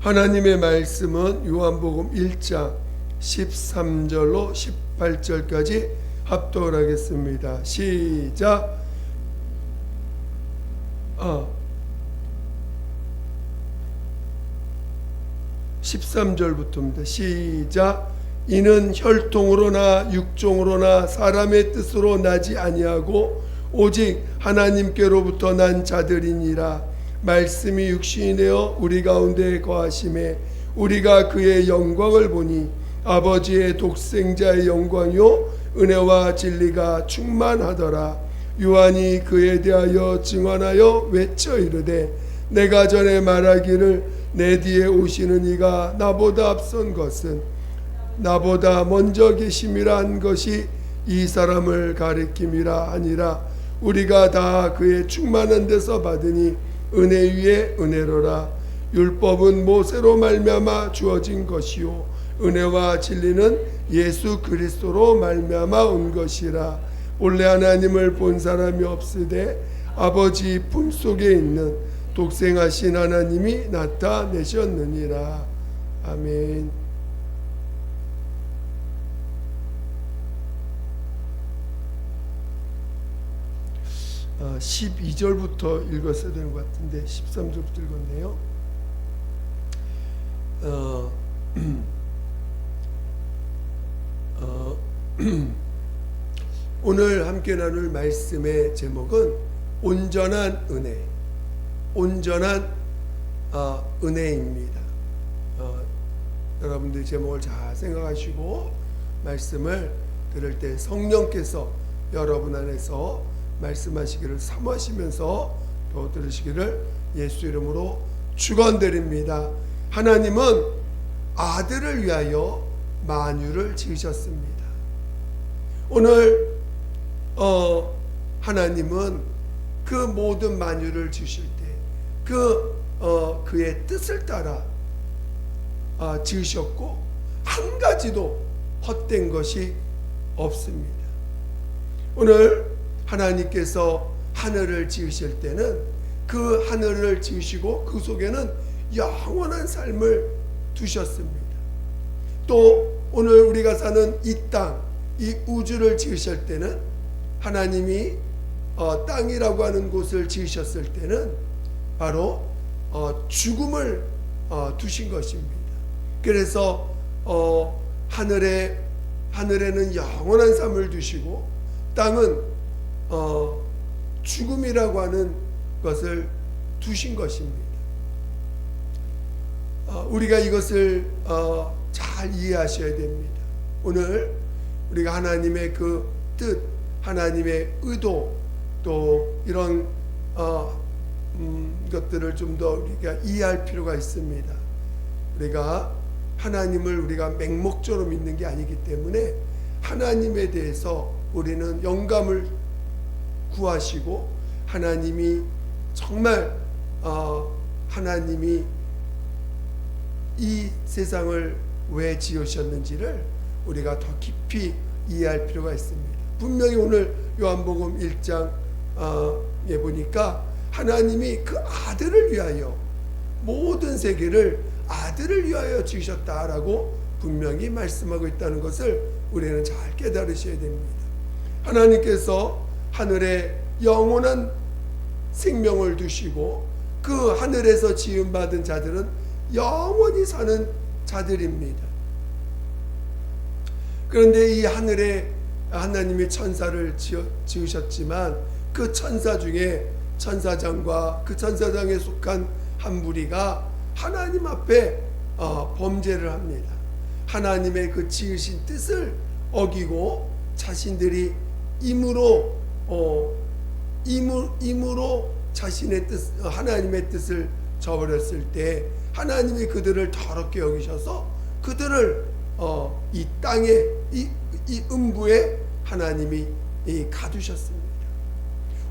하나님의 말씀은 요한복음 1장 13절로 18절까지 합독을 하겠습니다. 시작. 13절부터입니다. 시작. 이는 혈통으로나 육종으로나 사람의 뜻으로 나지 아니하고 오직 하나님께로부터 난 자들이니라. 말씀이 육신이 되어 우리 가운데 거하심에 우리가 그의 영광을 보니 아버지의 독생자의 영광이요 은혜와 진리가 충만하더라. 요한이 그에 대하여 증언하여 외쳐 이르되 내가 전에 말하기를 내 뒤에 오시는 이가 나보다 앞선 것은 나보다 먼저 계심이라 한 것이 이 사람을 가리킴이라 하니라. 우리가 다 그의 충만한 데서 받으니 은혜 위에 은혜로라. 율법은 모세로 말미암아 주어진 것이요 은혜와 진리는 예수 그리스도로 말미암아 온 것이라. 본래 하나님을 본 사람이 없으되 아버지 품속에 있는 독생하신 하나님이 나타내셨느니라. 아멘. 12절부터 읽었어야 되는 것 같은데 13절부터 읽었네요. 오늘 함께 나눌 말씀의 제목은 온전한 은혜, 온전한 은혜입니다. 여러분들 제목을 잘 생각하시고 말씀을 들을 때 성령께서 여러분 안에서 말씀하시기를 사모하시면서 또 들으시기를 예수 이름으로 축원드립니다. 하나님은 아들을 위하여 만유를 지으셨습니다. 오늘 하나님은 그 모든 만유를 지으실 때 그의 뜻을 따라 지으셨고 한 가지도 헛된 것이 없습니다. 오늘 하나님께서 하늘을 지으실 때는 그 하늘을 지으시고 그 속에는 영원한 삶을 두셨습니다. 또 오늘 우리가 사는 이 땅, 이 우주를 지으실 때는 하나님이 땅이라고 하는 곳을 지으셨을 때는 바로 죽음을 두신 것입니다. 그래서 하늘에는 영원한 삶을 두시고 땅은 죽음이라고 하는 것을 두신 것입니다. 우리가 이것을 잘 이해하셔야 됩니다. 오늘 우리가 하나님의 그 뜻, 하나님의 의도, 또 이런 것들을 좀 더 우리가 이해할 필요가 있습니다. 우리가 하나님을 우리가 맹목적으로 믿는 게 아니기 때문에 하나님에 대해서 우리는 영감을 구하시고 하나님이 정말 하나님이 이 세상을 왜 지으셨는지를 우리가 더 깊이 이해할 필요가 있습니다. 분명히 오늘 요한복음 1장에 보니까 하나님이 그 아들을 위하여 모든 세계를 아들을 위하여 지으셨다라고 분명히 말씀하고 있다는 것을 우리는 잘 깨달으셔야 됩니다. 하나님께서 하늘에 영원한 생명을 두시고 그 하늘에서 지음받은 자들은 영원히 사는 자들입니다. 그런데 이 하늘에 하나님이 천사를 지으셨지만 그 천사 중에 천사장과 그 천사장에 속한 한 무리가 하나님 앞에 범죄를 합니다. 하나님의 그 지으신 뜻을 어기고 자신들이 임으로 자신의 뜻, 하나님의 뜻을 저버렸을 때 하나님이 그들을 더럽게 여기셔서 그들을 이 땅에 이 음부에 하나님이 가두셨습니다.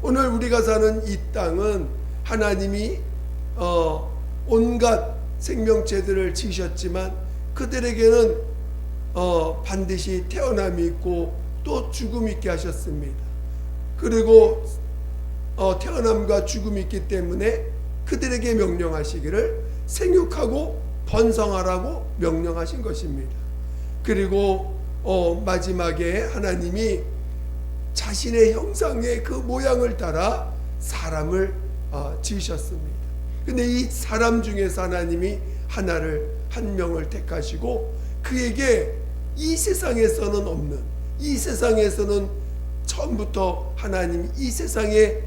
오늘 우리가 사는 이 땅은 하나님이 온갖 생명체들을 지으셨지만 그들에게는 반드시 태어남이 있고 또 죽음이 있게 하셨습니다. 그리고 태어남과 죽음이 있기 때문에 그들에게 명령하시기를 생육하고 번성하라고 명령하신 것입니다. 그리고 마지막에 하나님이 자신의 형상의 그 모양을 따라 사람을 지으셨습니다. 근데 이 사람 중에서 하나님이 한 명을 택하시고 그에게 이 세상에서는 없는, 이 세상에서는 처음부터 하나님이 이 세상에서는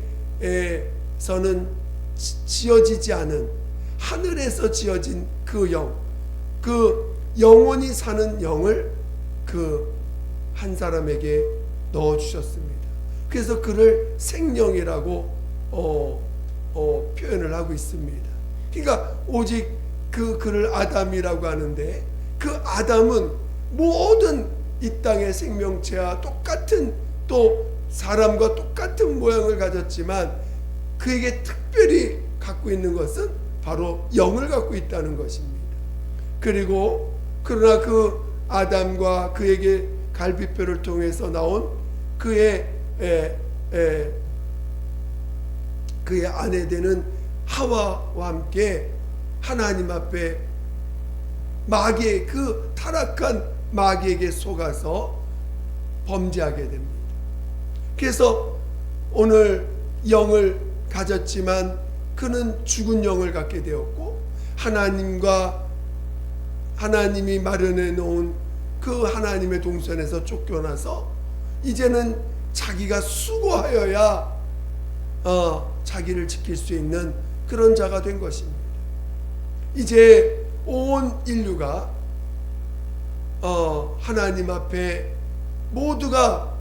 지어지지 않은 하늘에서 지어진 그 영원히 사는 영을 그 한 사람에게 넣어 주셨습니다. 그래서 그를 생명이라고 표현을 하고 있습니다. 그러니까 오직 그를 아담이라고 하는데, 그 아담은 모든 이 땅의 생명체와 똑같은, 또 사람과 똑같은 모양을 가졌지만 그에게 특별히 갖고 있는 것은 바로 영을 갖고 있다는 것입니다. 그러나 그 아담과 그에게 갈비뼈를 통해서 나온 그의 아내 되는 하와와 함께 하나님 앞에 마귀의 그 타락한 마귀에게 속아서 범죄하게 됩니다. 그래서 오늘 영을 가졌지만 그는 죽은 영을 갖게 되었고, 하나님이 마련해 놓은 그 하나님의 동산에서 쫓겨나서 이제는 자기가 수고하여야 자기를 지킬 수 있는 그런 자가 된 것입니다. 이제 온 인류가 하나님 앞에 모두가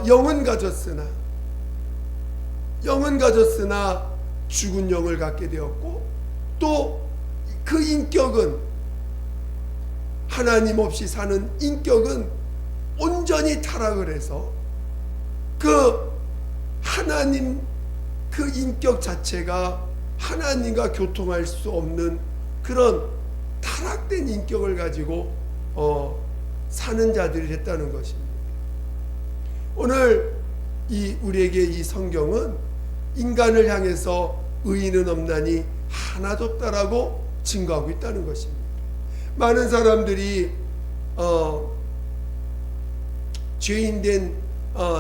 영은 가졌으나 죽은 영을 갖게 되었고, 또 그 인격은, 하나님 없이 사는 인격은 온전히 타락을 해서 그 하나님 그 인격 자체가 하나님과 교통할 수 없는 그런 타락된 인격을 가지고 사는 자들이 됐다는 것입니다. 오늘 우리에게 이 성경은 인간을 향해서 의인은 없나니 하나도 없다라고 증거하고 있다는 것입니다. 많은 사람들이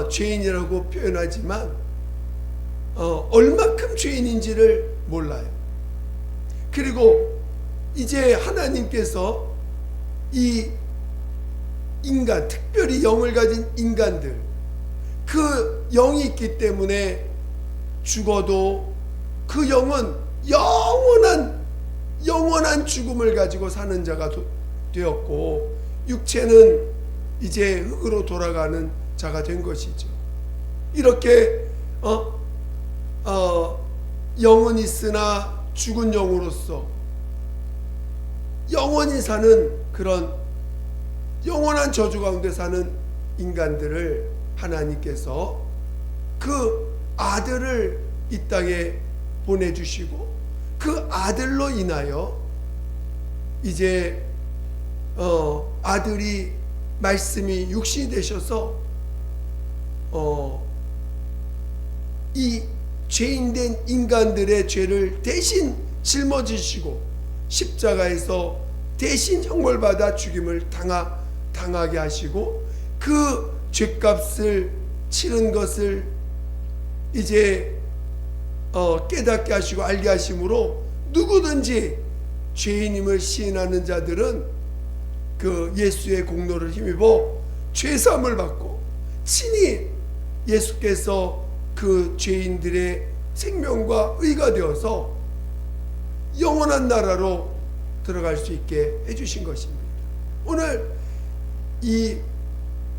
죄인이라고 표현하지만 얼마큼 죄인인지를 몰라요. 그리고 이제 하나님께서 이 인간, 특별히 영을 가진 인간들, 그 영이 있기 때문에 죽어도 그 영은 영원한 죽음을 가지고 사는 자가 되었고, 육체는 이제 흙으로 돌아가는 자가 된 것이죠. 이렇게 영은 있으나 죽은 영으로서 영원히 사는 그런 영원한 저주 가운데 사는 인간들을 하나님께서 그 아들을 이 땅에 보내주시고, 그 아들로 인하여 이제 아들이 말씀이 육신이 되셔서 이 죄인된 인간들의 죄를 대신 짊어지시고 십자가에서 대신 형벌받아 죽임을 당하게 하시고, 그 죄값을 치른 것을 이제 깨닫게 하시고 알게 하심으로 누구든지 죄인임을 시인하는 자들은 그 예수의 공로를 힘입어 죄사함을 받고, 친히 예수께서 그 죄인들의 생명과 의가 되어서 영원한 나라로 들어갈 수 있게 해주신 것입니다. 오늘 이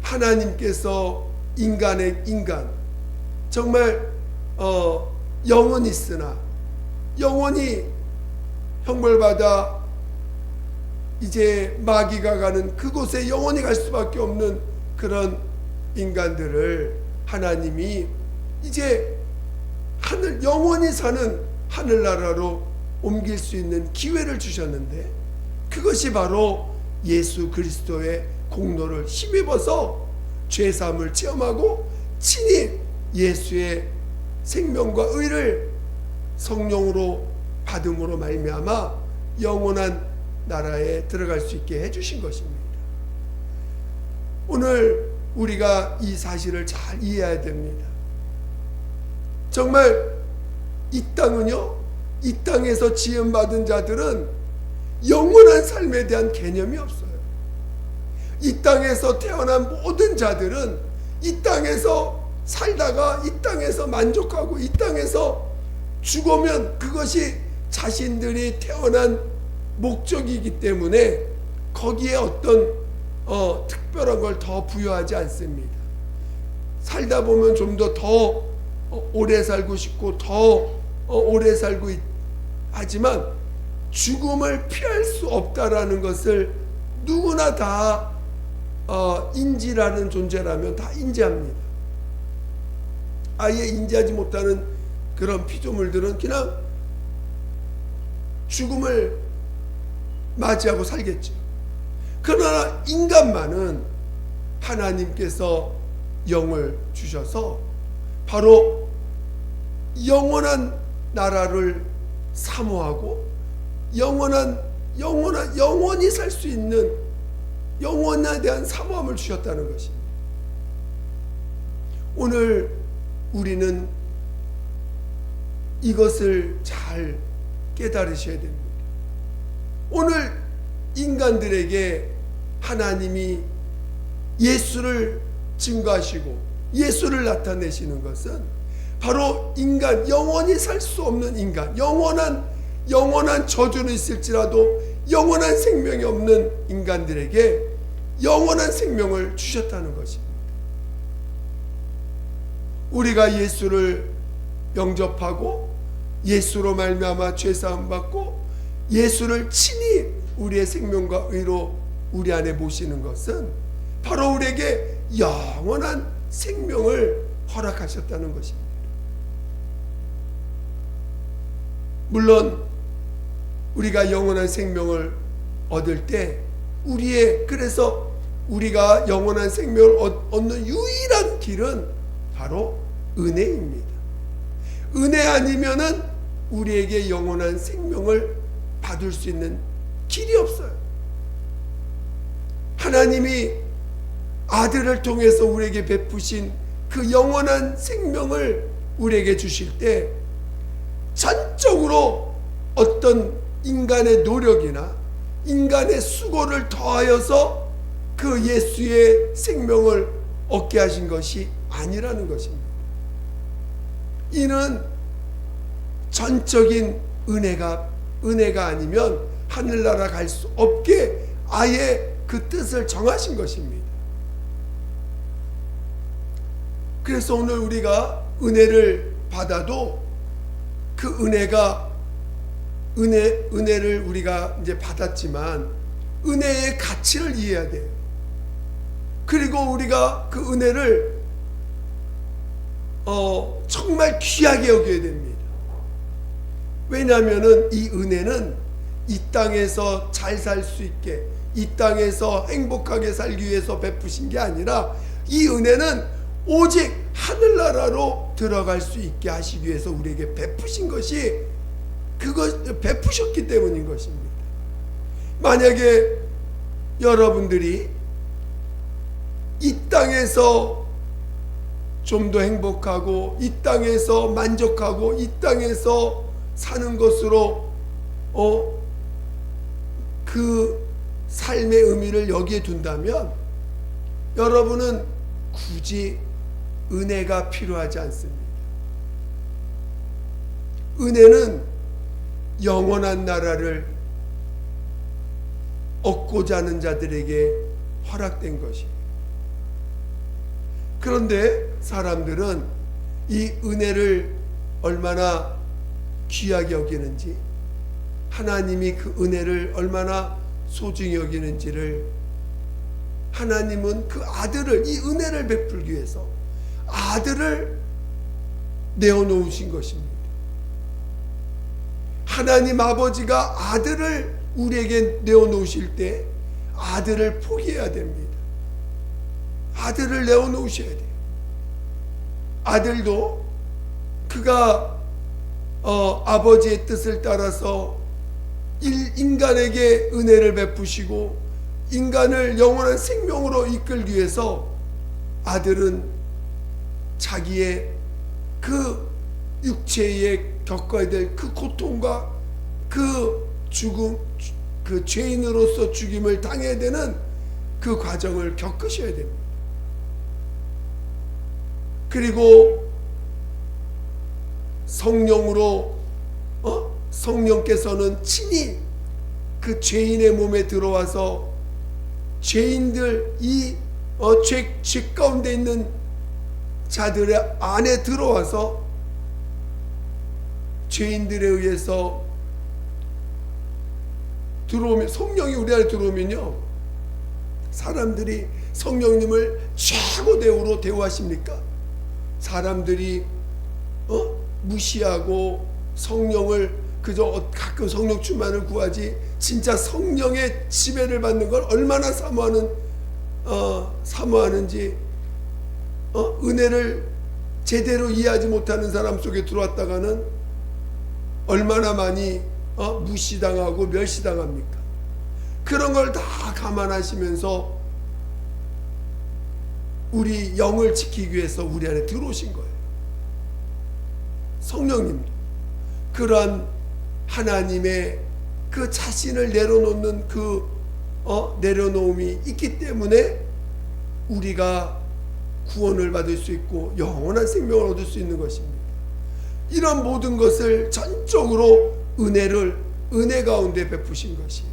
하나님께서 인간 정말 영은 있으나 영원히 형벌받아 이제 마귀가 가는 그곳에 영원히 갈 수밖에 없는 그런 인간들을 하나님이 이제 영원히 사는 하늘나라로 옮길 수 있는 기회를 주셨는데, 그것이 바로 예수 그리스도의 공로를 힘입어서 죄사함을 체험하고 친히 예수의 생명과 의를 성령으로 받음으로 말미암아 영원한 나라에 들어갈 수 있게 해주신 것입니다. 오늘 우리가 이 사실을 잘 이해해야 됩니다. 정말 이 땅은요, 이 땅에서 지음받은 자들은 영원한 삶에 대한 개념이 없어요. 이 땅에서 태어난 모든 자들은 이 땅에서 살다가 이 땅에서 만족하고 이 땅에서 죽으면 그것이 자신들이 태어난 목적이기 때문에 거기에 어떤 특별한 걸 더 부여하지 않습니다. 살다 보면 좀 더 오래 살고 싶고 더 오래 살고 하지만 죽음을 피할 수 없다라는 것을 누구나 다 인지라는 존재라면 다 인지합니다. 아예 인지하지 못하는 그런 피조물들은 그냥 죽음을 맞이하고 살겠죠. 그러나 인간만은 하나님께서 영을 주셔서 바로 영원한 나라를 사모하고 영원히 살 수 있는 영원에 대한 사모함을 주셨다는 것입니다. 오늘 우리는 이것을 잘 깨달으셔야 됩니다. 오늘 인간들에게 하나님이 예수를 증거하시고 예수를 나타내시는 것은 바로 인간, 영원히 살 수 없는 인간, 영원한 저주는 있을지라도 영원한 생명이 없는 인간들에게 영원한 생명을 주셨다는 것입니다. 우리가 예수를 영접하고 예수로 말미암아 죄사함 받고 예수를 친히 우리의 생명과 의로 우리 안에 모시는 것은 바로 우리에게 영원한 생명을 허락하셨다는 것입니다. 물론 우리가 영원한 생명을 얻을 때 그래서 우리가 영원한 생명을 얻는 유일한 길은 바로 은혜입니다. 은혜 아니면은 우리에게 영원한 생명을 받을 수 있는 길이 없어요. 하나님이 아들을 통해서 우리에게 베푸신 그 영원한 생명을 우리에게 주실 때 전적으로 어떤 인간의 노력이나 인간의 수고를 더하여서 그 예수의 생명을 얻게 하신 것이 아니라는 것입니다. 이는 전적인 은혜가 아니면 하늘나라 갈 수 없게 아예 그 뜻을 정하신 것입니다. 그래서 오늘 우리가 은혜를 받아도 그 은혜를 우리가 이제 받았지만 은혜의 가치를 이해해야 돼요. 그리고 우리가 그 은혜를 정말 귀하게 여겨야 됩니다. 왜냐하면은 이 은혜는 이 땅에서 잘 살 수 있게, 이 땅에서 행복하게 살기 위해서 베푸신 게 아니라 이 은혜는 오직 하늘나라로 들어갈 수 있게 하시기 위해서 우리에게 베푸신 것이 베푸셨기 때문인 것입니다. 만약에 여러분들이 이 땅에서 좀 더 행복하고 이 땅에서 만족하고 이 땅에서 사는 것으로 그 삶의 의미를 여기에 둔다면 여러분은 굳이 은혜가 필요하지 않습니다. 은혜는 영원한 나라를 얻고자 하는 자들에게 허락된 것입니다. 그런데 사람들은 이 은혜를 얼마나 귀하게 여기는지, 하나님이 그 은혜를 얼마나 소중히 여기는지를, 하나님은 그 아들을, 이 은혜를 베풀기 위해서 아들을 내어놓으신 것입니다. 하나님 아버지가 아들을 우리에게 내어놓으실 때 아들을 포기해야 됩니다. 아들을 내어놓으셔야 돼요. 아들도 그가 아버지의 뜻을 따라서 인간에게 은혜를 베푸시고 인간을 영원한 생명으로 이끌기 위해서 아들은 자기의 그 육체에 겪어야 될 그 고통과 그 죽음, 그 죄인으로서 죽임을 당해야 되는 그 과정을 겪으셔야 됩니다. 그리고 성령으로 성령께서는 친히 그 죄인의 몸에 들어와서 죄인들 죄 가운데 있는 자들의 안에 들어와서 죄인들에 의해서 들어오면, 성령이 우리 안에 들어오면요, 사람들이 성령님을 최고 대우로 대우하십니까? 사람들이 무시하고 성령을 그저 가끔 성령 충만을 구하지 진짜 성령의 지배를 받는 걸 얼마나 사모하는지 은혜를 제대로 이해하지 못하는 사람 속에 들어왔다가는 얼마나 많이 무시당하고 멸시당합니까? 그런 걸 다 감안하시면서 우리 영을 지키기 위해서 우리 안에 들어오신 거예요. 성령님도 그러한 하나님의 그 자신을 내려놓는 그 내려놓음이 있기 때문에 우리가 구원을 받을 수 있고 영원한 생명을 얻을 수 있는 것입니다. 이런 모든 것을 전적으로 은혜 가운데 베푸신 것이에요.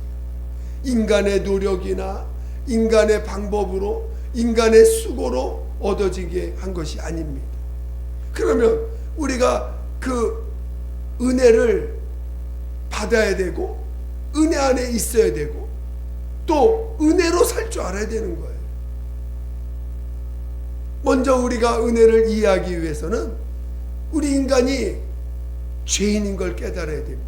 인간의 노력이나 인간의 방법으로 인간의 수고로 얻어지게 한 것이 아닙니다. 그러면 우리가 그 은혜를 받아야 되고 은혜 안에 있어야 되고 또 은혜로 살 줄 알아야 되는 거예요. 먼저 우리가 은혜를 이해하기 위해서는 우리 인간이 죄인인 걸 깨달아야 됩니다.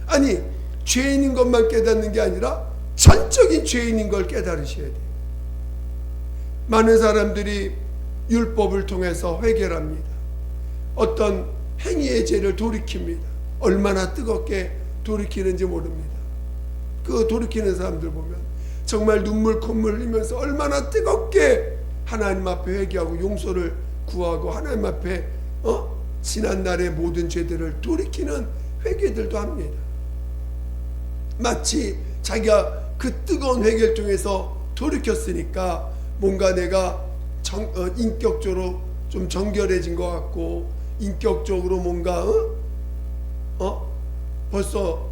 아니, 죄인인 것만 깨닫는 게 아니라 전적인 죄인인 걸 깨달으셔야 돼요. 많은 사람들이 율법을 통해서 회개합니다. 어떤 행위의 죄를 돌이킵니다. 얼마나 뜨겁게 돌이키는지 모릅니다. 그 돌이키는 사람들 보면 정말 눈물 콧물 흘리면서 얼마나 뜨겁게 하나님 앞에 회개하고 용서를 구하고 하나님 앞에 지난날의 모든 죄들을 돌이키는 회개들도 합니다. 마치 자기가 그 뜨거운 회개를 통해서 돌이켰으니까 뭔가 내가 인격적으로 좀 정결해진 것 같고 인격적으로 뭔가 벌써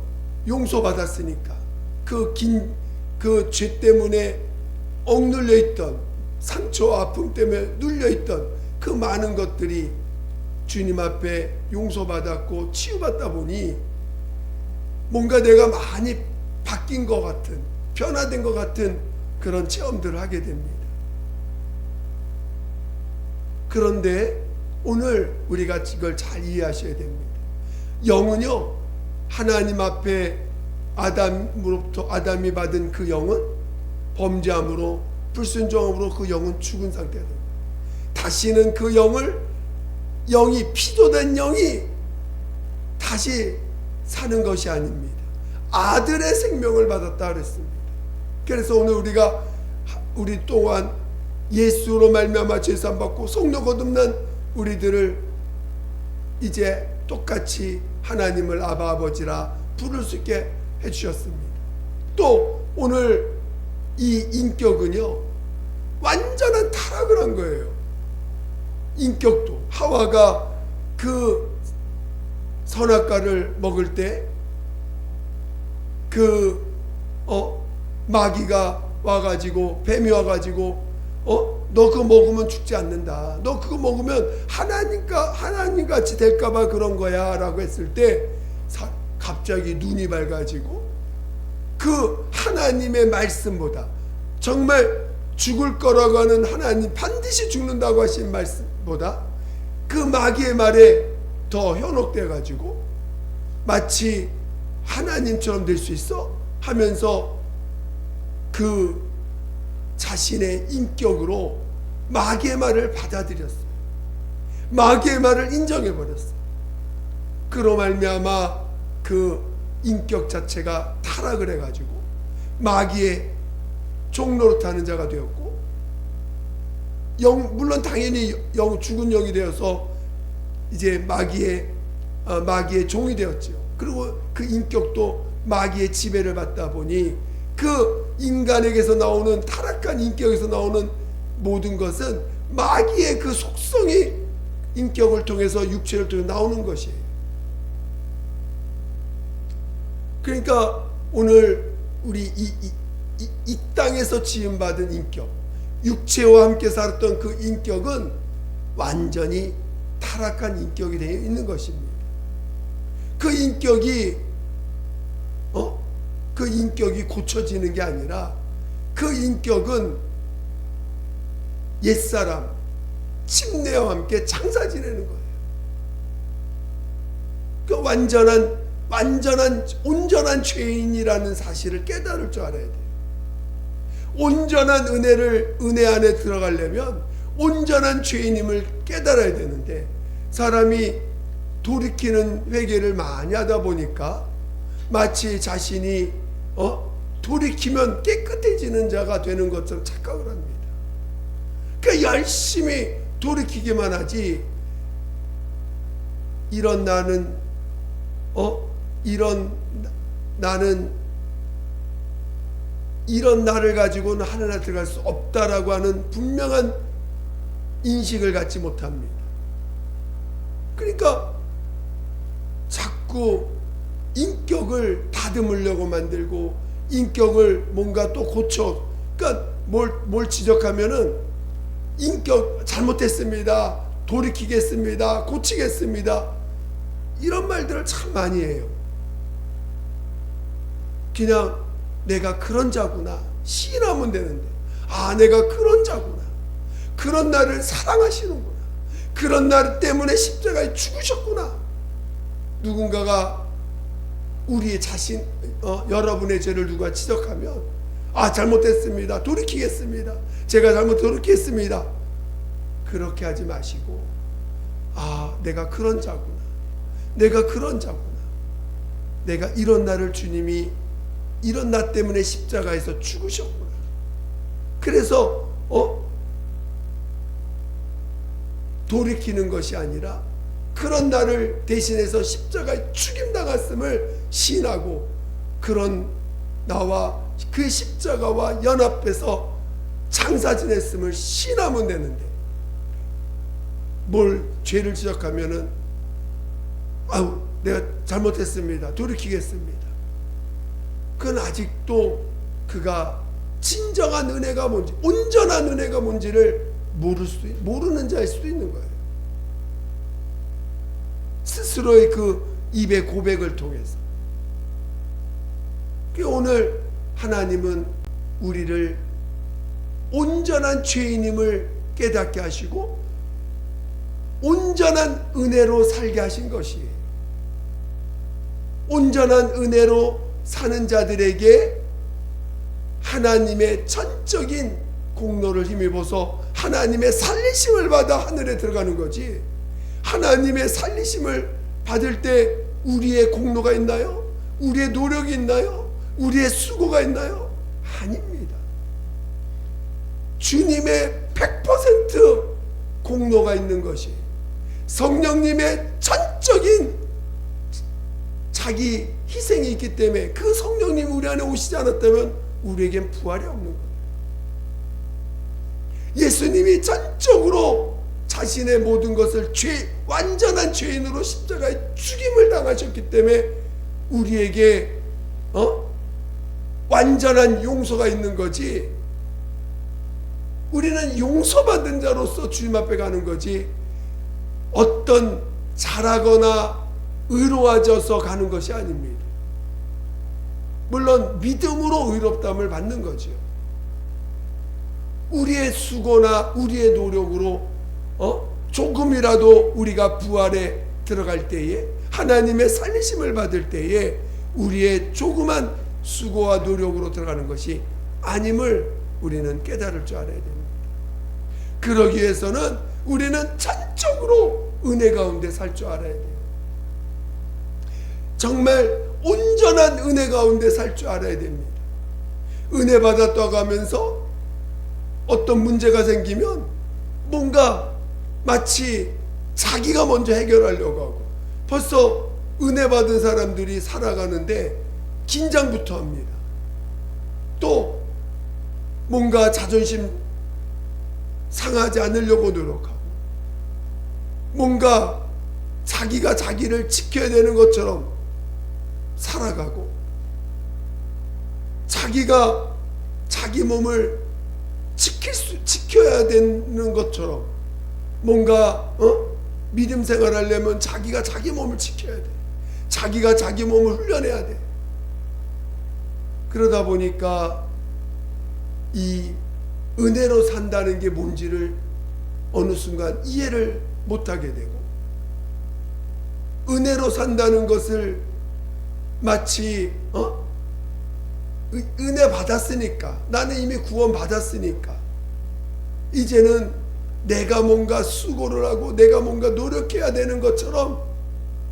용서받았으니까 그 죄 때문에 억눌려 있던 상처와 아픔 때문에 눌려 있던 그 많은 것들이 주님 앞에 용서받았고 치유받다 보니 뭔가 내가 많이 바뀐 것 같은, 변화된 것 같은 그런 체험들을 하게 됩니다. 그런데 오늘 우리가 이걸 잘 이해하셔야 됩니다. 영은요, 하나님 앞에 아담으로부터 아담이 받은 그 영은 범죄함으로 불순종함으로 그 영은 죽은 상태다. 다시는 그 영이 피조된 영이 다시 사는 것이 아닙니다. 아들의 생명을 받았다 그랬습니다. 그래서 오늘 우리 또한 예수로 말미암아 죄산 받고 성령 거듭난 우리들을 이제 똑같이 하나님을 아바 아버지라 부를 수 있게 해주셨습니다. 또 오늘 이 인격은요, 완전한 타락을 한 거예요. 인격도 하와가 그 선악과를 먹을 때 마귀가 와가지고, 뱀이 와가지고 너 그거 먹으면 죽지 않는다, 너 그거 먹으면 하나님 같이 될까봐 그런 거야 라고 했을 때 갑자기 눈이 밝아지고 그 하나님의 말씀보다, 정말 죽을 거라고 하는 하나님, 반드시 죽는다고 하신 말씀보다 그 마귀의 말에 더 현혹돼 가지고 마치 하나님처럼 될 수 있어 하면서 그 자신의 인격으로 마귀의 말을 받아들였어요. 마귀의 말을 인정해 버렸어요. 그로 말미암아 그 인격 자체가 타락을 해가지고 마귀의 종노릇 하는 자가 되었고, 물론 당연히 죽은 영이 되어서 이제 마귀의 종이 되었죠. 그리고 그 인격도 마귀의 지배를 받다 보니 그 인간에게서 나오는 타락한 인격에서 나오는 모든 것은 마귀의 그 속성이 인격을 통해서 육체를 통해 나오는 것이에요. 그러니까 오늘 우리 이 땅에서 지음받은 인격, 육체와 함께 살았던 그 인격은 완전히 타락한 인격이 되어 있는 것입니다. 그 인격이 고쳐지는 게 아니라 그 인격은 옛사람 침례와 함께 장사 지내는 거예요. 그 온전한 죄인이라는 사실을 깨달을 줄 알아야 돼요. 온전한 은혜 안에 들어가려면 온전한 죄인임을 깨달아야 되는데, 사람이 돌이키는 회개를 많이 하다 보니까 마치 자신이 돌이키면 깨끗해지는 자가 되는 것처럼 착각을 합니다. 그러니까 열심히 돌이키기만 하지, 이런 나를 가지고는 하늘에 들어갈 수 없다라고 하는 분명한 인식을 갖지 못합니다. 그러니까 자꾸 인격을 다듬으려고 만들고, 인격을 뭔가 또 고쳐, 그러니까 뭘 지적하면은 인격 잘못했습니다, 돌이키겠습니다, 고치겠습니다, 이런 말들을 참 많이 해요. 그냥 내가 그런 자구나 시인하면 되는데, 내가 그런 자구나, 그런 나를 사랑하시는구나, 그런 나 때문에 십자가에 죽으셨구나. 누군가가 우리의 여러분의 죄를 누가 지적하면 잘못했습니다, 돌이키겠습니다, 제가 돌이키겠습니다, 그렇게 하지 마시고, 내가 그런 자구나, 내가 그런 자구나, 내가 이런 나를 주님이 이런 나 때문에 십자가에서 죽으셨구나. 그래서 돌이키는 것이 아니라 그런 나를 대신해서 십자가에 죽임당했음을 시인하고, 그런 나와 그 십자가와 연합해서 장사 지냈음을 시인하면 되는데, 뭘 죄를 지적하면은 내가 잘못했습니다, 돌이키겠습니다. 그건 아직도 그가 진정한 은혜가 뭔지, 온전한 은혜가 뭔지를 모르는 자일 수도 있는 거예요. 스스로의 그 입의 고백을 통해서. 오늘 하나님은 우리를 온전한 죄인임을 깨닫게 하시고 온전한 은혜로 살게 하신 것이에요. 온전한 은혜로 사는 자들에게 하나님의 전적인 공로를 힘입어서 하나님의 살리심을 받아 하늘에 들어가는 거지, 하나님의 살리심을 받을 때 우리의 공로가 있나요? 우리의 노력이 있나요? 우리의 수고가 있나요? 아닙니다. 주님의 100% 공로가 있는 것이, 성령님의 전적인 자기 희생이 있기 때문에, 그 성령님이 우리 안에 오시지 않았다면 우리에겐 부활이 없는 거예요. 예수님이 전적으로 자신의 모든 것을 완전한 죄인으로 십자가에 죽임을 당하셨기 때문에 우리에게 완전한 용서가 있는 거지, 우리는 용서받은 자로서 주님 앞에 가는 거지, 어떤 잘하거나 의로워져서 가는 것이 아닙니다. 물론 믿음으로 의롭다함을 받는 거죠. 우리의 수고나 우리의 노력으로 조금이라도 우리가 부활에 들어갈 때에, 하나님의 살리심을 받을 때에 우리의 조그만 수고와 노력으로 들어가는 것이 아님을 우리는 깨달을 줄 알아야 됩니다. 그러기 위해서는 우리는 전적으로 은혜 가운데 살 줄 알아야 돼요. 정말 온전한 은혜 가운데 살 줄 알아야 됩니다. 은혜 받았다고 하면서 어떤 문제가 생기면 뭔가 마치 자기가 먼저 해결하려고 하고, 벌써 은혜 받은 사람들이 살아가는데 긴장부터 합니다. 또 뭔가 자존심 상하지 않으려고 노력하고, 뭔가 자기가 자기를 지켜야 되는 것처럼 살아가고, 자기가 자기 몸을 지켜야 되는 것처럼 뭔가 믿음 생활하려면 자기가 자기 몸을 지켜야 돼. 자기가 자기 몸을 훈련해야 돼. 그러다 보니까 이 은혜로 산다는 게 뭔지를 어느 순간 이해를 못하게 되고, 은혜로 산다는 것을 마치 은혜 받았으니까, 나는 이미 구원 받았으니까 이제는 내가 뭔가 수고를 하고 내가 뭔가 노력해야 되는 것처럼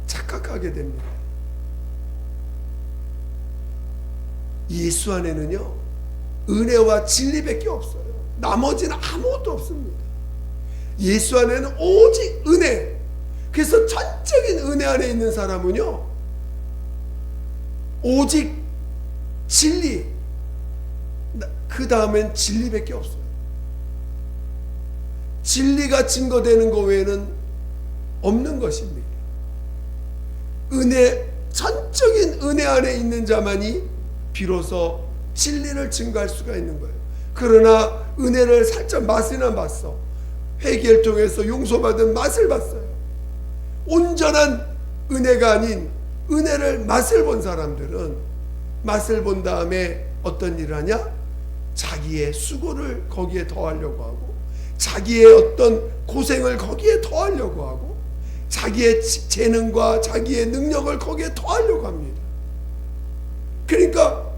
착각하게 됩니다. 예수 안에는요, 은혜와 진리밖에 없어요. 나머지는 아무것도 없습니다. 예수 안에는 오직 은혜. 그래서 전적인 은혜 안에 있는 사람은요, 오직 진리, 그 다음엔 진리밖에 없어요. 진리가 증거되는 것 외에는 없는 것입니다. 전적인 은혜 안에 있는 자만이 비로소 진리를 증거할 수가 있는 거예요. 그러나 은혜를 살짝 맛이나 봤어. 회개를 통해서 용서받은 맛을 봤어요. 온전한 은혜가 아닌 은혜를 맛을 본 사람들은 맛을 본 다음에 어떤 일을 하냐? 자기의 수고를 거기에 더하려고 하고, 자기의 어떤 고생을 거기에 더하려고 하고, 자기의 재능과 자기의 능력을 거기에 더하려고 합니다. 그러니까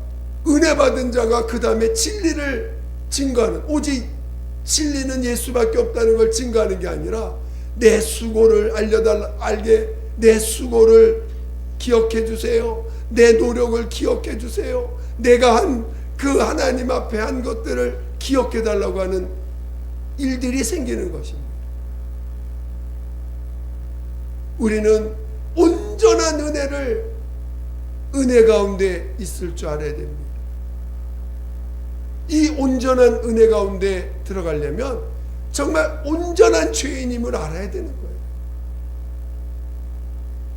은혜 받은 자가 그 다음에 진리를 증거하는, 오직 진리는 예수밖에 없다는 걸 증거하는 게 아니라 내 수고를 내 수고를 기억해 주세요. 내 노력을 기억해 주세요. 내가 한 그 하나님 앞에 한 것들을 기억해 달라고 하는 일들이 생기는 것입니다. 우리는 온전한 은혜 가운데 있을 줄 알아야 됩니다. 이 온전한 은혜 가운데 들어가려면 정말 온전한 죄인임을 알아야 되는 거예요.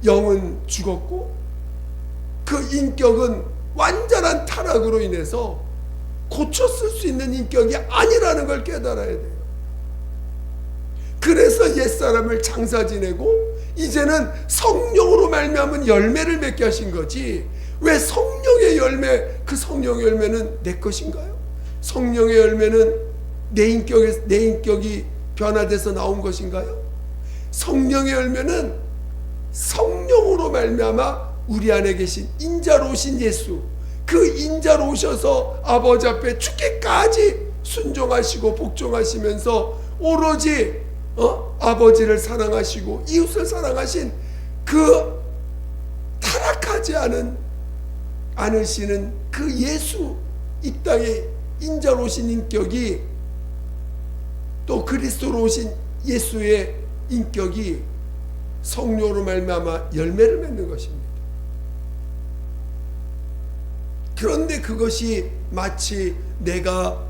영은 죽었고 그 인격은 완전한 타락으로 인해서 고쳤을 수 있는 인격이 아니라는 걸 깨달아야 돼요. 그래서 옛사람을 장사 지내고 이제는 성령으로 말미암은 열매를 맺게 하신 거지, 왜 성령의 열매, 그 성령의 열매는 내 것인가요? 성령의 열매는 내 인격이 변화돼서 나온 것인가요? 성령의 열매는 성령으로 말미암아 우리 안에 계신 인자로 오신 예수, 그 인자로 오셔서 아버지 앞에 죽기까지 순종하시고 복종하시면서 오로지 아버지를 사랑하시고 이웃을 사랑하신 그 타락하지 않으시는 그 예수, 이 땅에 인자로 오신 인격이, 또 그리스도로 오신 예수의 인격이 성령으로 말미암아 열매를 맺는 것입니다. 그런데 그것이 마치 내가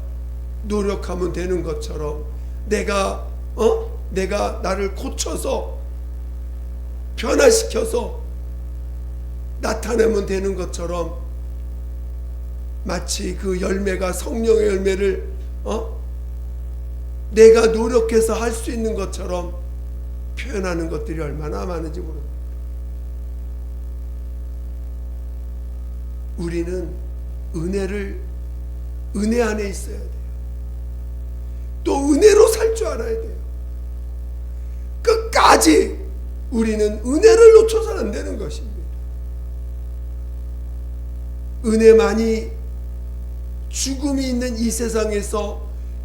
노력하면 되는 것처럼, 내가 나를 고쳐서 변화시켜서 나타내면 되는 것처럼, 마치 그 열매가 성령의 열매를 내가 노력해서 할 수 있는 것처럼 표현하는 것들이 얼마나 많은지 모릅니다. 우리는 은혜 안에 있어야 돼요. 또 은혜로 살 줄 알아야 돼요. 끝까지 우리는 은혜를 놓쳐서는 안 되는 것입니다. 은혜만이 죽음이 있는 이 세상에서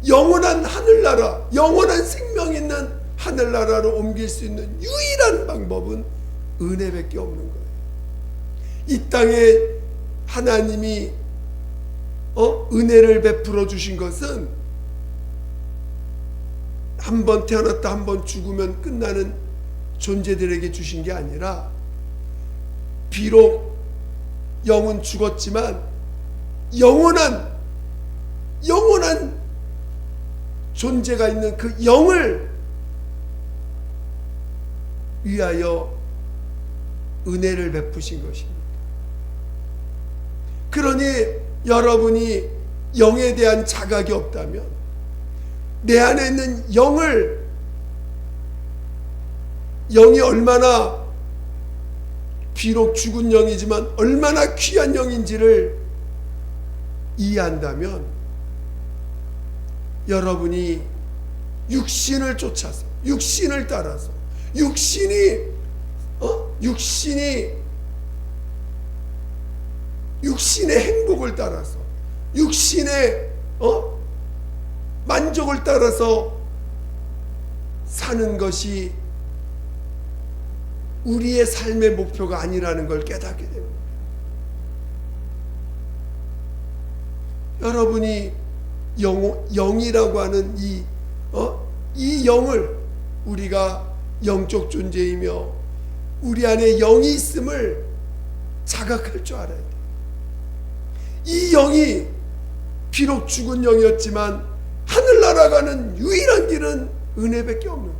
영원한 하늘나라, 영원한 생명 있는 하늘나라로 옮길 수 있는 유일한 방법은 은혜밖에 없는 거예요. 이 땅에 하나님이 은혜를 베풀어 주신 것은 한 번 태어났다 한 번 죽으면 끝나는 존재들에게 주신 게 아니라, 비록 영은 죽었지만 영원한 존재가 있는 그 영을 위하여 은혜를 베푸신 것입니다. 그러니 여러분이 영에 대한 자각이 없다면, 내 안에 있는 영이 얼마나, 비록 죽은 영이지만 얼마나 귀한 영인지를 이해한다면, 여러분이 육신을 쫓아서, 육신을 따라서, 육신의 행복을 따라서, 육신의 만족을 따라서 사는 것이 우리의 삶의 목표가 아니라는 걸 깨닫게 됩니다. 여러분이 영이라고 하는 이 영을, 우리가 영적 존재이며 우리 안에 영이 있음을 자각할 줄 알아야 돼. 이 영이 비록 죽은 영이었지만 하늘나라 가는 유일한 길은 은혜밖에 없는 거예요.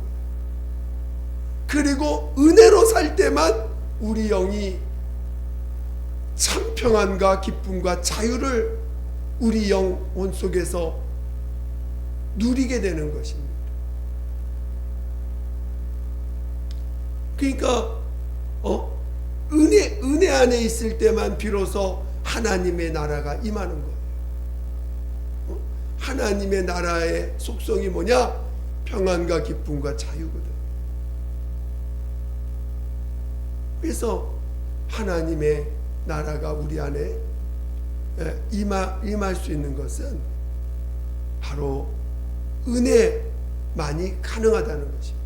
그리고 은혜로 살 때만 우리 영이 참 평안과 기쁨과 자유를 우리 영혼 속에서 누리게 되는 것입니다. 그러니까 은혜 안에 있을 때만 비로소 하나님의 나라가 임하는 거예요. 하나님의 나라의 속성이 뭐냐? 평안과 기쁨과 자유거든. 그래서 하나님의 나라가 우리 안에 임할 수 있는 것은 바로 은혜만이 가능하다는 것입니다.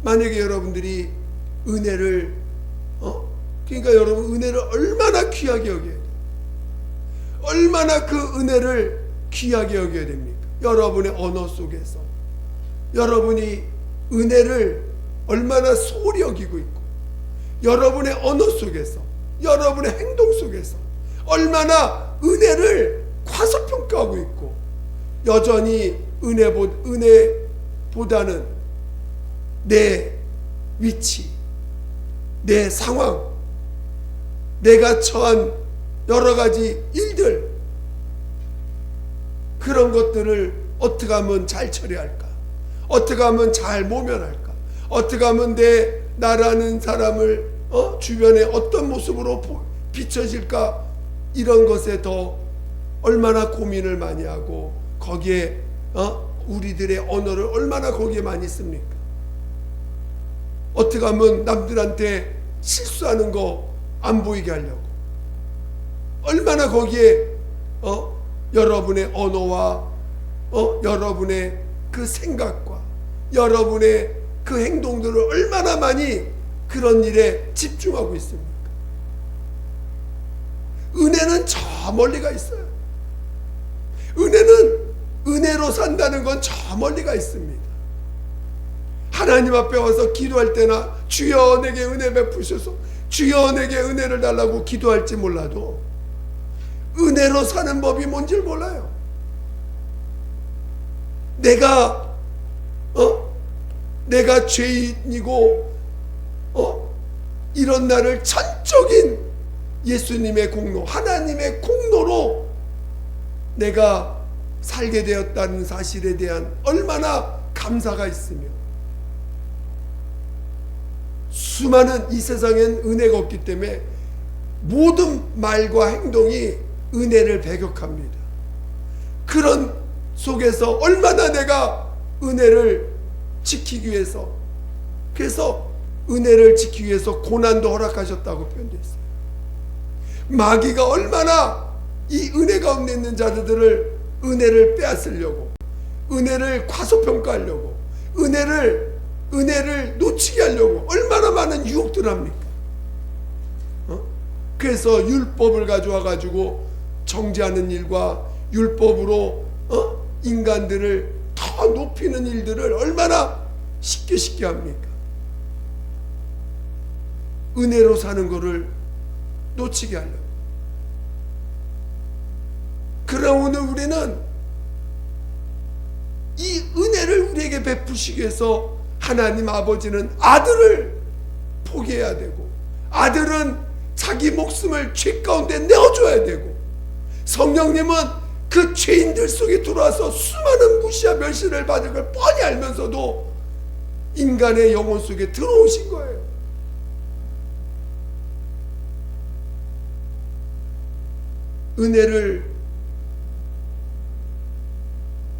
만약에 여러분들이 은혜를 그러니까 여러분 은혜를 얼마나 귀하게 여겨야 돼요? 얼마나 그 은혜를 귀하게 여겨야 됩니까? 여러분의 언어 속에서 여러분이 은혜를 얼마나 소홀히 여기고 있고, 여러분의 언어 속에서, 여러분의 행동 속에서 얼마나 은혜를 과소평가하고 있고, 여전히 은혜보다는 내 위치, 내 상황, 내가 처한 여러 가지 일들, 그런 것들을 어떻게 하면 잘 처리할까? 어떻게 하면 잘 모면할까? 어떻게 하면 나라는 사람을 주변에 어떤 모습으로 비춰질까? 이런 것에 더 얼마나 고민을 많이 하고, 거기에 우리들의 언어를 얼마나 거기에 많이 씁니까? 어떻게 하면 남들한테 실수하는 거 안 보이게 하려고 얼마나 거기에 여러분의 언어와 여러분의 그 생각과 여러분의 그 행동들을 얼마나 많이 그런 일에 집중하고 있습니까? 은혜는 저 멀리가 있어요. 은혜로 산다는 건 저 멀리가 있습니다. 하나님 앞에 와서 기도할 때나 주여 내게 은혜 베푸셔서, 주여 내게 은혜를 달라고 기도할지 몰라도 은혜로 사는 법이 뭔지 몰라요. 내가 죄인이고 이런 나를 전적인 예수님의 공로, 하나님의 공로로 내가 살게 되었다는 사실에 대한 얼마나 감사가 있으며, 수많은 이 세상엔 은혜가 없기 때문에 모든 말과 행동이 은혜를 배격합니다. 그런 속에서 얼마나 내가 은혜를 지키기 위해서, 그래서 은혜를 지키기 위해서 고난도 허락하셨다고 표현되어 있어요. 마귀가 얼마나 이 은혜 가운데 있는 자들을 은혜를 빼앗으려고, 은혜를 과소평가하려고, 은혜를 놓치게 하려고 얼마나 많은 유혹들을 합니까? 그래서 율법을 가져와 가지고 정죄하는 일과 율법으로 인간들을 더 높이는 일들을 얼마나 쉽게 합니까? 은혜로 사는 것을 놓치게 하려고. 그러나 오늘 우리는 이 은혜를 우리에게 베푸시기 위해서 하나님 아버지는 아들을 포기해야 되고, 아들은 자기 목숨을 죄 가운데 내어줘야 되고, 성령님은 그 죄인들 속에 들어와서 수많은 무시와 멸시를 받을 걸 뻔히 알면서도 인간의 영혼 속에 들어오신 거예요. 은혜를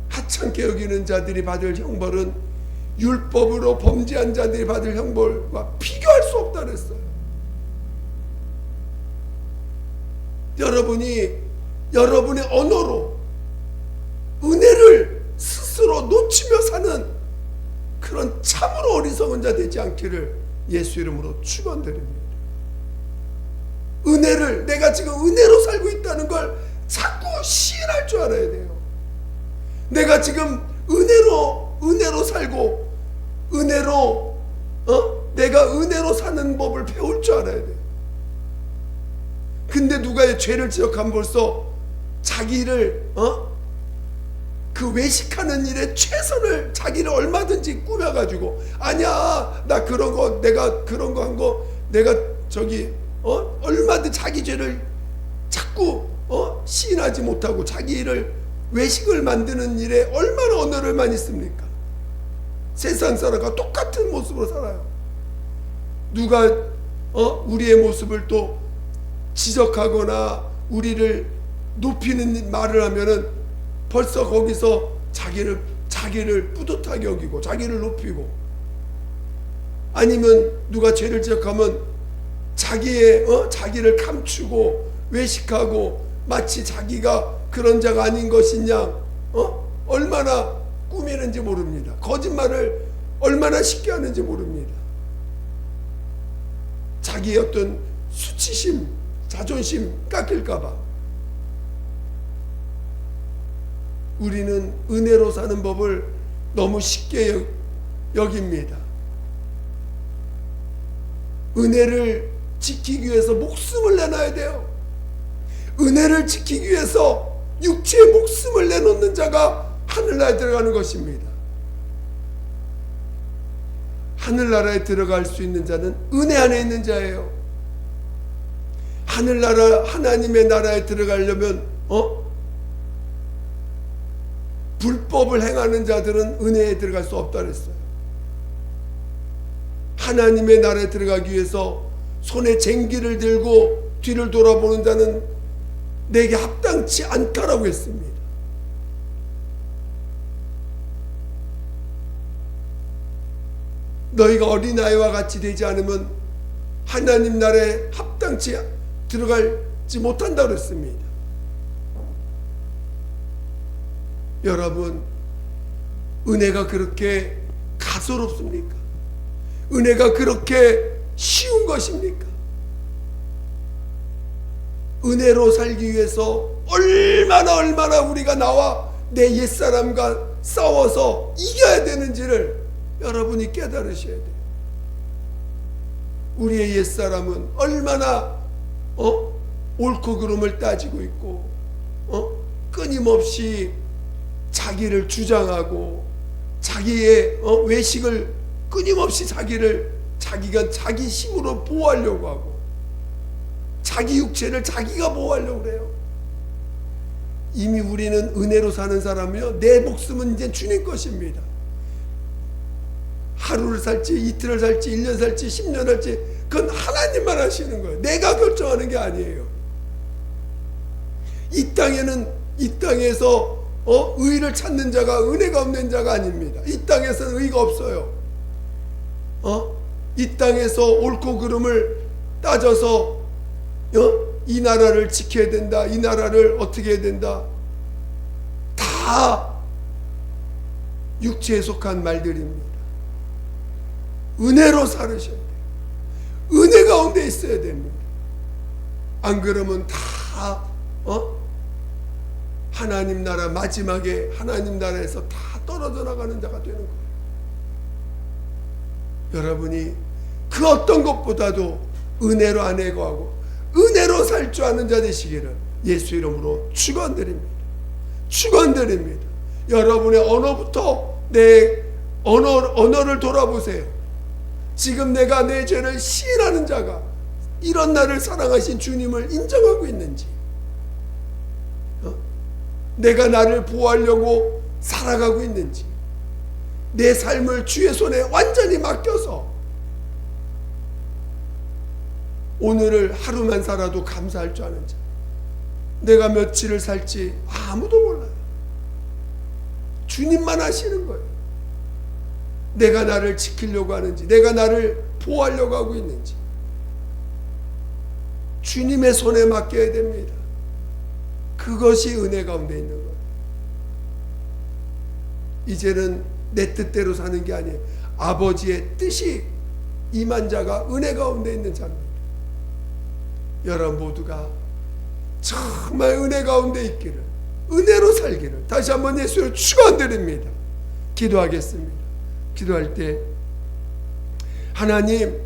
하찮게 여기는 자들이 받을 형벌은 율법으로 범죄한 자들이 받을 형벌과 비교할 수 없다 그랬어요. 여러분의 언어로 은혜를 스스로 놓치며 사는 그런 참으로 어리석은 자 되지 않기를 예수 이름으로 축원드립니다. 은혜를, 내가 지금 은혜로 살고 있다는 걸 자꾸 시인할 줄 알아야 돼요. 내가 지금 은혜로 살고 내가 은혜로 사는 법을 배울 줄 알아야 돼요. 근데 누가 죄를 지적하면 벌써 자기를 그 외식하는 일에 최선을 자기를 얼마든지 꾸며가지고, 아니야 나 그런 거 내가 그런 거 한 거 내가 얼마든지 자기 죄를 자꾸 시인하지 못하고 자기를 외식을 만드는 일에 얼마나 언어를 많이 씁니까? 세상 사람과 똑같은 모습으로 살아요. 누가 우리의 모습을 또 지적하거나 우리를 높이는 말을 하면은 벌써 거기서 자기를 뿌듯하게 여기고 자기를 높이고, 아니면 누가 죄를 지적하면 자기를 감추고 외식하고 마치 자기가 그런 자가 아닌 것이냐 얼마나 꾸미는지 모릅니다. 거짓말을 얼마나 쉽게 하는지 모릅니다. 자기의 어떤 수치심, 자존심 깎일까봐. 우리는 은혜로 사는 법을 너무 쉽게 여깁니다. 은혜를 지키기 위해서 목숨을 내놔야 돼요. 은혜를 지키기 위해서 육체의 목숨을 내놓는 자가 하늘나라에 들어가는 것입니다. 하늘나라에 들어갈 수 있는 자는 은혜 안에 있는 자예요. 하늘나라, 하나님의 나라에 들어가려면 불법을 행하는 자들은 은혜에 들어갈 수 없다 그랬어요. 하나님의 나라에 들어가기 위해서 손에 쟁기를 들고 뒤를 돌아보는 자는 내게 합당치 않다라고 했습니다. 너희가 어린아이와 같이 되지 않으면 하나님 나라에 합당치 들어가지 못한다고 그랬습니다. 여러분, 은혜가 그렇게 가소롭습니까? 은혜가 그렇게 쉬운 것입니까? 은혜로 살기 위해서 얼마나 우리가 나와 내 옛사람과 싸워서 이겨야 되는지를 여러분이 깨달으셔야 돼요. 우리의 옛사람은 얼마나 옳고 그름을 따지고 있고 끊임없이 자기를 주장하고 자기의 외식을 끊임없이 자기가 자기 힘으로 보호하려고 하고 자기 육체를 자기가 보호하려고 그래요. 이미 우리는 은혜로 사는 사람이요, 내 목숨은 이제 주님 것입니다. 하루를 살지 이틀을 살지 1년 살지 10년 살지 그건 하나님만 하시는 거예요. 내가 결정하는 게 아니에요. 이 땅에서 의를 찾는 자가 은혜가 없는 자가 아닙니다. 이 땅에서는 의가 없어요. 이 땅에서 옳고 그름을 따져서 이 나라를 지켜야 된다, 이 나라를 어떻게 해야 된다, 다 육체에 속한 말들입니다. 은혜로 살으셔야 돼요. 은혜 가운데 있어야 됩니다. 안 그러면 다 하나님 나라, 마지막에 하나님 나라에서 다 떨어져 나가는 자가 되는 거예요. 여러분이 그 어떤 것보다도 은혜로 안해고하고 은혜로 살 줄 아는 자 되시기를 예수 이름으로 축원드립니다. 축원드립니다. 여러분의 언어부터 내 언어를 돌아보세요. 지금 내가 내 죄를 시인하는 자가 이런 나를 사랑하신 주님을 인정하고 있는지, 내가 나를 보호하려고 살아가고 있는지, 내 삶을 주의 손에 완전히 맡겨서 오늘을 하루만 살아도 감사할 줄 아는 자, 내가 며칠을 살지 아무도 몰라요. 주님만 아시는 거예요. 내가 나를 지키려고 하는지, 내가 나를 보호하려고 하고 있는지 주님의 손에 맡겨야 됩니다. 그것이 은혜 가운데 있는 거예요. 이제는 내 뜻대로 사는 게 아니에요. 아버지의 뜻이 임한 자가 은혜 가운데 있는 자입니다. 여러분 모두가 정말 은혜 가운데 있기를, 은혜로 살기를 다시 한번 예수를 축원드립니다. 기도하겠습니다. 기도할 때 하나님,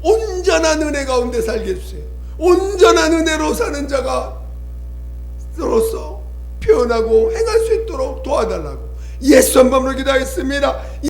온전한 은혜 가운데 살게 해주세요. 온전한 은혜로 사는 자가 로서 표현하고 행할 수 있도록 도와달라고 예수 한 번으로 기도하겠습니다.